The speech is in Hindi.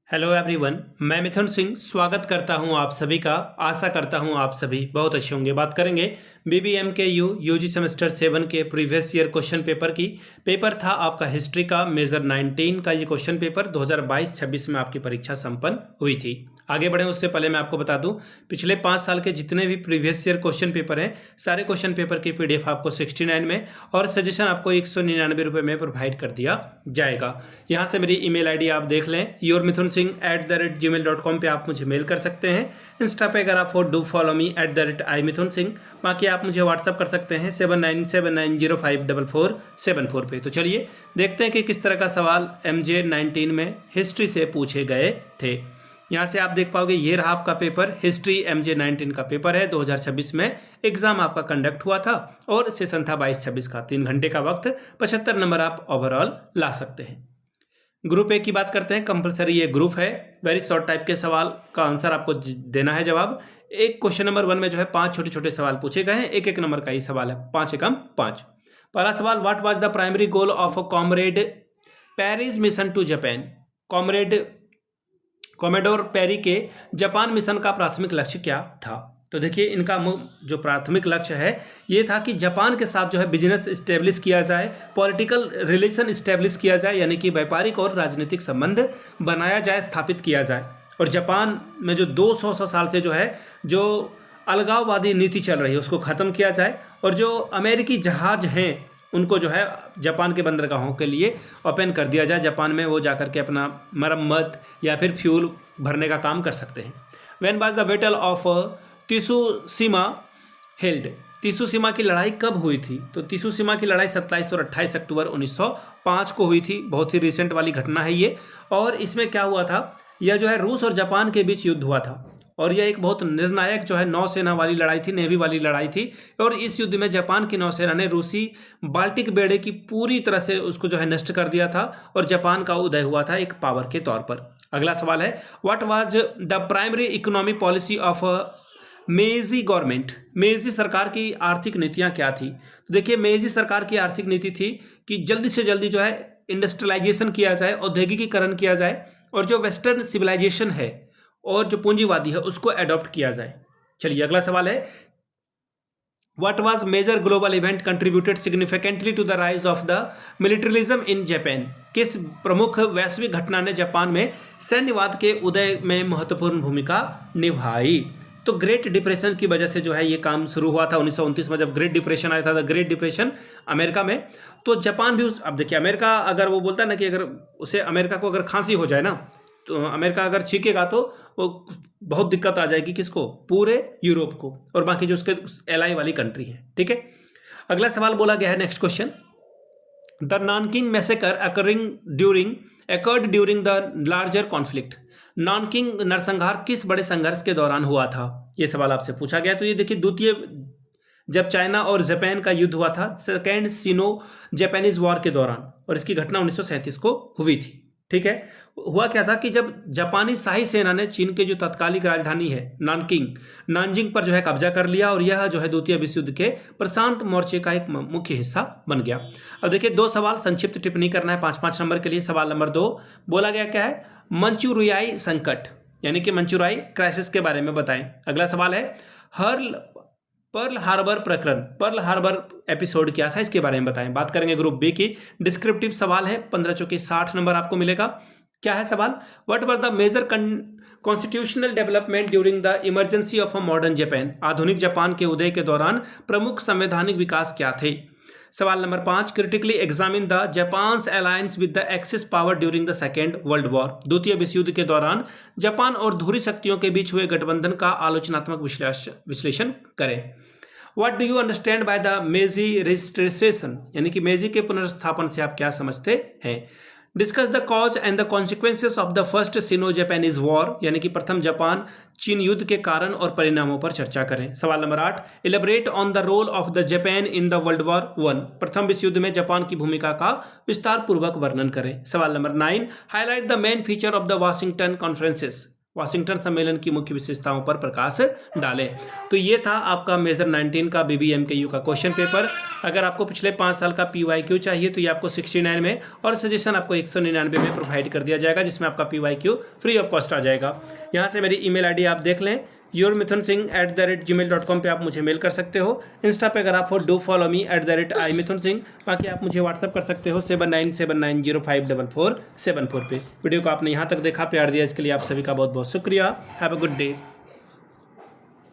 हेलो एवरीवन, मैं मिथुन सिंह स्वागत करता हूं आप सभी का। आशा करता हूं आप सभी बहुत अच्छे होंगे। बात करेंगे बीबीएम के यूजी सेमेस्टर 7 के प्रीवियस ईयर क्वेश्चन पेपर की। पेपर था आपका हिस्ट्री का मेजर 19 का। ये क्वेश्चन पेपर 2022-26 में आपकी परीक्षा संपन्न हुई थी। आगे बढ़े उससे पहले मैं आपको बता दूं, पिछले 5 साल के जितने भी प्रीवियस ईयर क्वेश्चन पेपर हैं, सारे क्वेश्चन पेपर की पीडीएफ आपको 69 में और सजेशन आपको 199 रुपये में प्रोवाइड कर दिया जाएगा। यहाँ से मेरी ईमेल आईडी आप देख लें, yourmithunsingh@gmail.com पे आप मुझे मेल कर सकते हैं। इंस्टा पे अगर आप डू फॉलो मी @imithunsingh। बाकी आप मुझे व्हाट्सअप कर सकते हैं 7979054474 पे। तो चलिए देखते हैं कि किस तरह का सवाल MJ 19 में हिस्ट्री से पूछे गए थे। यहाँ से आप देख पाओगे, ये रहा आपका पेपर, हिस्ट्री MJ 19 का पेपर है। 2026 में एग्जाम आपका कंडक्ट हुआ था और सेशन था 22-26 का। 3 घंटे का वक्त, 75 नंबर आप ओवरऑल ला सकते हैं। ग्रुप ए की बात करते हैं। कंपलसरी ये ग्रुप है। वेरी शॉर्ट टाइप के सवाल का आंसर आपको देना है जवाब। एक क्वेश्चन नंबर 1 में जो है 5 छोटे छोटे सवाल पूछे गए हैं। एक नंबर का ही सवाल है, 5 एकम 5। पहला सवाल, what was the primary goal of Commodore Perry's mission to Japan. Commodore Perry के जापान मिशन का प्राथमिक लक्ष्य क्या था? तो देखिए, इनका जो प्राथमिक लक्ष्य है ये था कि जापान के साथ जो है बिजनेस इस्टेब्लिश किया जाए, पॉलिटिकल रिलेशन इस्टेब्लिश किया जाए, यानी कि व्यापारिक और राजनीतिक संबंध बनाया जाए, स्थापित किया जाए। और जापान में जो 200 साल से जो है जो अलगाववादी नीति चल रही है उसको ख़त्म किया जाए। और जो अमेरिकी जहाज हैं उनको जो है जापान के बंदरगाहों के लिए ओपन कर दिया जाए। जापान में वो जाकर के अपना मरम्मत या फिर फ्यूल भरने का काम कर सकते हैं। When was the battle of Tsushima held. Tsushima की लड़ाई कब हुई थी? तो त्सुशिमा की लड़ाई 27 और 28 अक्टूबर 1905 को हुई थी। बहुत ही रिसेंट वाली घटना है ये। और इसमें क्या हुआ था, यह जो है रूस और जापान के बीच युद्ध हुआ था और यह एक बहुत निर्णायक जो है नौसेना वाली लड़ाई थी, नेवी वाली लड़ाई थी। और इस युद्ध में जापान की नौसेना ने रूसी बाल्टिक बेड़े की पूरी तरह से उसको जो है नष्ट कर दिया था और जापान का उदय हुआ था एक पावर के तौर पर। अगला सवाल है, what was the primary economic policy of Meiji government. Meiji सरकार की आर्थिक नीतियां क्या थी? तो देखिए, मेजी सरकार की आर्थिक नीति थी कि जल्दी से जल्दी जो है इंडस्ट्रियलाइजेशन किया जाए, औद्योगिकीकरण किया जाए और जो वेस्टर्न सिविलाइजेशन है और जो पूंजीवादी है उसको अडॉप्ट किया जाए। चलिए अगला सवाल है, what was major global event contributed significantly to the rise of the militarism in Japan. किस प्रमुख वैश्विक घटना ने जापान में सैन्यवाद के उदय में महत्वपूर्ण भूमिका निभाई? तो ग्रेट डिप्रेशन की वजह से जो है ये काम शुरू हुआ था 1929 में, जब ग्रेट डिप्रेशन आया था, द ग्रेट डिप्रेशन अमेरिका में। तो जापान भी अब देखिए, अमेरिका अगर वो बोलता है ना कि अगर उसे अमेरिका को अगर खांसी हो जाए ना, तो अमेरिका अगर छींकेगा तो वो बहुत दिक्कत आ जाएगी किसको? पूरे यूरोप को और बाकी जो उसके एलाई वाली कंट्री है। ठीक है, अगला सवाल बोला गया है, next question, the Nanking massacre occurred during the larger conflict. Nanking नरसंहार किस बड़े संघर्ष के दौरान हुआ था? ये सवाल आपसे पूछा गया। तो ये देखिए, द्वितीय जब चाइना और जापान का युद्ध हुआ था, सेकेंड सिनो जापानीज वॉर के दौरान, और इसकी घटना 1937 को हुई थी। ठीक है, हुआ क्या था कि जब जापानी शाही सेना ने चीन के जो तत्कालिक राजधानी है नानजिंग पर जो है कब्जा कर लिया और यह जो है द्वितीय विश्व युद्ध के प्रशांत मोर्चे का एक मुख्य हिस्सा बन गया। अब देखिए, 2 सवाल संक्षिप्त टिप्पणी करना है 5-5 नंबर के लिए। सवाल नंबर 2 बोला गया क्या है? मंचूरियाई संकट यानी कि मंचूरियाई क्राइसिस के बारे में बताएं। अगला सवाल है, पर्ल हार्बर प्रकरण, पर्ल हार्बर एपिसोड क्या था, इसके बारे में बताएं। बात करेंगे ग्रुप बी की। डिस्क्रिप्टिव सवाल है, 15 चौके 60 नंबर आपको मिलेगा। क्या है सवाल? What were the major constitutional development during the emergency of a modern Japan. आधुनिक जापान के उदय के दौरान प्रमुख संवैधानिक विकास क्या थे? सवाल number 5, critically examine the Japan's alliance with the axis power during the second world war. द्वितीय विश्व युद्ध के दौरान जापान और धुरी शक्तियों के बीच हुए गठबंधन का आलोचनात्मक विश्लेषण करें। What do you understand by the मेजी रजिस्ट्रेशन, यानी कि मेजी के पुनर्स्थापन से आप क्या समझते हैं? Discuss the cause and the consequences of the first synonym Japanese war, यानी कि प्रथम जापान चीन युद्ध के कारण और परिणामों पर चर्चा करें। सवाल number 8, elaborate on the role of the Japan in the world war 1। प्रथम विश्व युद्ध में जापान की भूमिका का विस्तार पूर्वक वर्णन करें। सवाल number 9, highlight the main feature of the Washington conferences. Washington सम्मेलन की मुख्य विशेषताओं पर प्रकाश डालें। तो ये था आपका मेजर 19 का BBMKU का क्वेश्चन पेपर। अगर आपको पिछले 5 साल का PYQ चाहिए तो ये आपको 69 में और सजेशन आपको 199 में प्रोवाइड कर दिया जाएगा, जिसमें आपका PYQ फ्री ऑफ कॉस्ट आ जाएगा। यहाँ से मेरी email ID आप देख लें, yourmithunsingh@gmail.com पे आप मुझे मेल कर सकते हो। इंस्टा पे अगर आप हो डू फॉलो मी @imithunsingh। बाकी आप मुझे व्हाट्सअप कर सकते हो 7979054474 पे। वीडियो को आपने यहाँ तक देखा, प्यार दिया, इसके लिए आप सभी का बहुत बहुत शुक्रिया। Have a good day.